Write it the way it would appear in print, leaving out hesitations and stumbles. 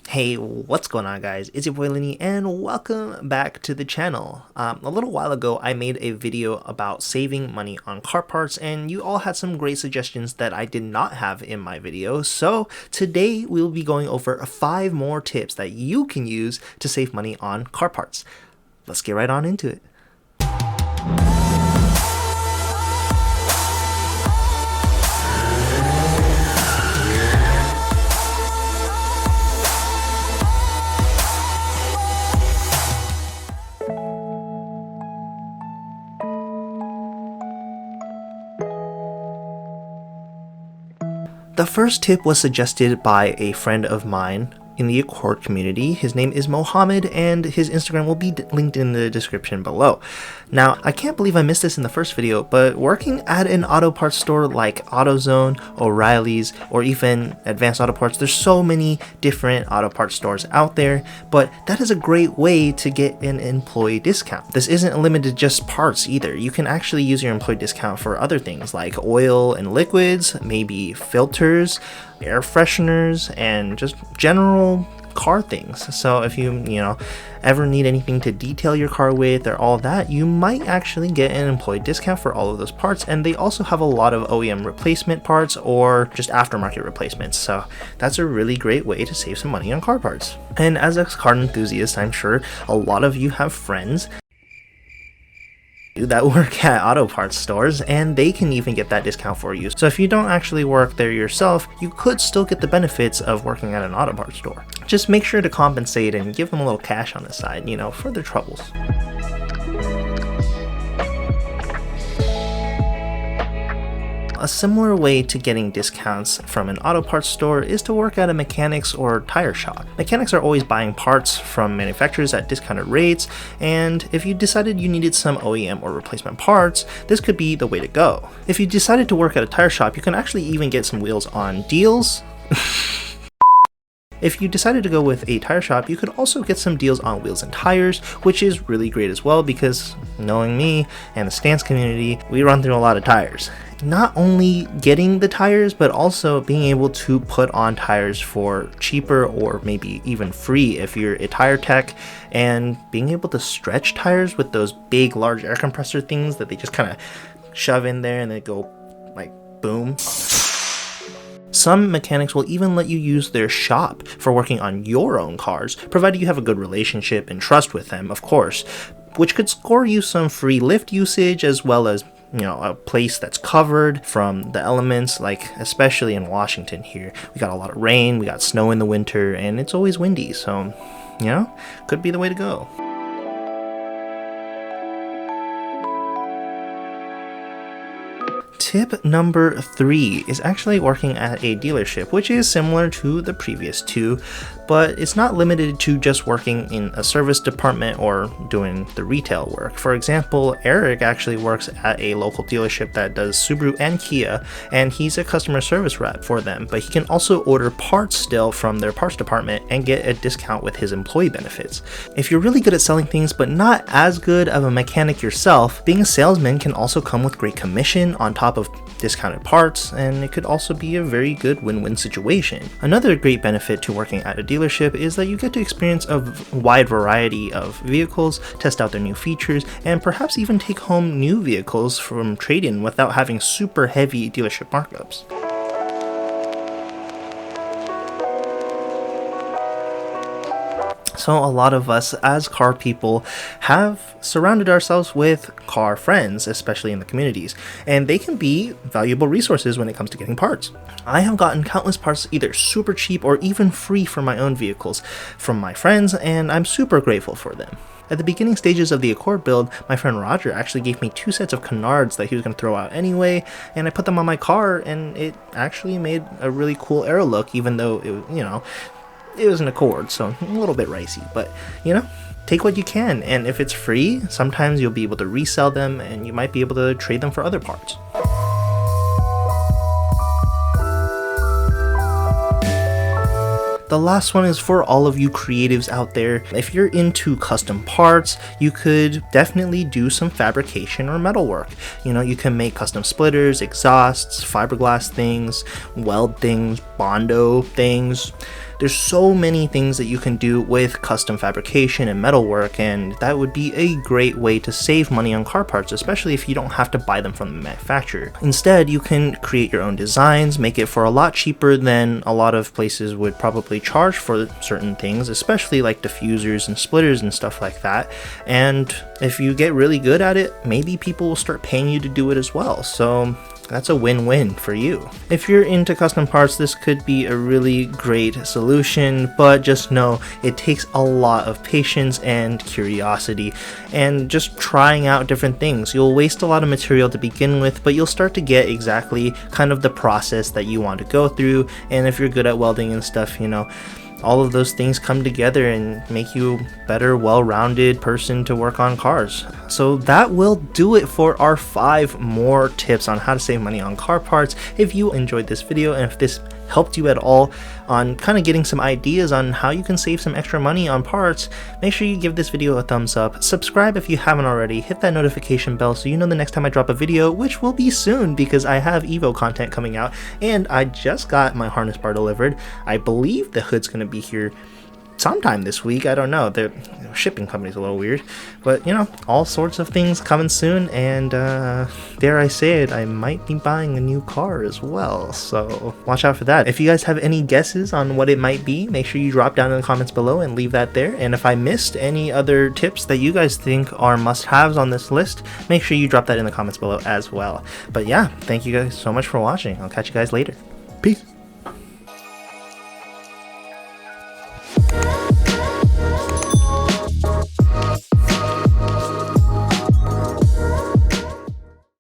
Hey, what's going on, guys? It's your boy Lenny and welcome back to the channel. A little while ago I made a video about saving money on car parts and you all had some great suggestions that I did not have in my video. So today we'll be going over 5 more tips that you can use to save money on car parts. Let's get right on into it. The first tip was suggested by a friend of mine in the Accord community. His name is Mohamad and his Instagram will be linked in the description below. Now, I can't believe I missed this in the first video, but working at an auto parts store like AutoZone, O'Reilly's, or even Advanced Auto Parts, there's so many different auto parts stores out there, but that is a great way to get an employee discount. This isn't limited to just parts either. You can actually use your employee discount for other things like oil and liquids, maybe filters, air fresheners, and just general car things. So if you ever need anything to detail your car with or all that, you might actually get an employee discount for all of those parts. And they also have a lot of OEM replacement parts or just aftermarket replacements, so that's a really great way to save some money on car parts. And as a car enthusiast, I'm sure a lot of you have friends that work at auto parts stores and they can even get that discount for you. So if you don't actually work there yourself, you could still get the benefits of working at an auto parts store. Just make sure to compensate and give them a little cash on the side, for their troubles. A similar way to getting discounts from an auto parts store is to work at a mechanics or tire shop. Mechanics are always buying parts from manufacturers at discounted rates, and if you decided you needed some OEM or replacement parts, this could be the way to go. If you decided to work at a tire shop, you can actually even get some wheels on deals. If you decided to go with a tire shop, you could also get some deals on wheels and tires, which is really great as well because knowing me and the stance community, we run through a lot of tires. Not only getting the tires, but also being able to put on tires for cheaper or maybe even free if you're a tire tech, and being able to stretch tires with those big large air compressor things that they just kind of shove in there and they go like boom. Some mechanics will even let you use their shop for working on your own cars, provided you have a good relationship and trust with them, of course, which could score you some free lift usage as well as a place that's covered from the elements, like especially in Washington here. We got a lot of rain, we got snow in the winter, and it's always windy, so could be the way to go. Tip number 3 is actually working at a dealership, which is similar to the previous 2, but it's not limited to just working in a service department or doing the retail work. For example, Eric actually works at a local dealership that does Subaru and Kia, and he's a customer service rep for them, but he can also order parts still from their parts department and get a discount with his employee benefits. If you're really good at selling things but not as good of a mechanic yourself, being a salesman can also come with great commission on top of discounted parts, and it could also be a very good win-win situation. Another great benefit to working at a dealership is that you get to experience a wide variety of vehicles, test out their new features, and perhaps even take home new vehicles from trade-in without having super heavy dealership markups. So a lot of us as car people have surrounded ourselves with car friends, especially in the communities, and they can be valuable resources when it comes to getting parts. I have gotten countless parts either super cheap or even free for my own vehicles from my friends, and I'm super grateful for them. At the beginning stages of the Accord build, my friend Roger actually gave me 2 sets of canards that he was going to throw out anyway, and I put them on my car, and it actually made a really cool aero look, even though it was an Accord, so a little bit ricey, but take what you can, and if it's free, sometimes you'll be able to resell them and you might be able to trade them for other parts. The last one is for all of you creatives out there. If you're into custom parts, you could definitely do some fabrication or metal work. You can make custom splitters, exhausts, fiberglass things, weld things, Bondo things. There's so many things that you can do with custom fabrication and metalwork, and that would be a great way to save money on car parts, especially if you don't have to buy them from the manufacturer. Instead, you can create your own designs, make it for a lot cheaper than a lot of places would probably charge for certain things, especially like diffusers and splitters and stuff like that. And if you get really good at it, maybe people will start paying you to do it as well. So that's a win-win for you. If you're into custom parts, this could be a really great solution, but just know it takes a lot of patience and curiosity and just trying out different things. You'll waste a lot of material to begin with, but you'll start to get exactly kind of the process that you want to go through. And if you're good at welding and stuff, you know, all of those things come together and make you a better, well-rounded person to work on cars. So that will do it for our 5 more tips on how to save money on car parts. If you enjoyed this video and if this helped you at all on kind of getting some ideas on how you can save some extra money on parts, make sure you give this video a thumbs up, subscribe if you haven't already, hit that notification bell so you know the next time I drop a video, which will be soon because I have Evo content coming out, and I just got my harness bar delivered. I believe the hood's going to be here sometime this week. I don't know, the shipping company's a little weird, but you know, all sorts of things coming soon, and dare I say it, I might be buying a new car as well, so watch out for that. If you guys have any guesses on what it might be, make sure you drop down in the comments below and leave that there. And if I missed any other tips that you guys think are must-haves on this list, make sure you drop that in the comments below as well. But yeah, thank you guys so much for watching. I'll catch you guys later. Peace.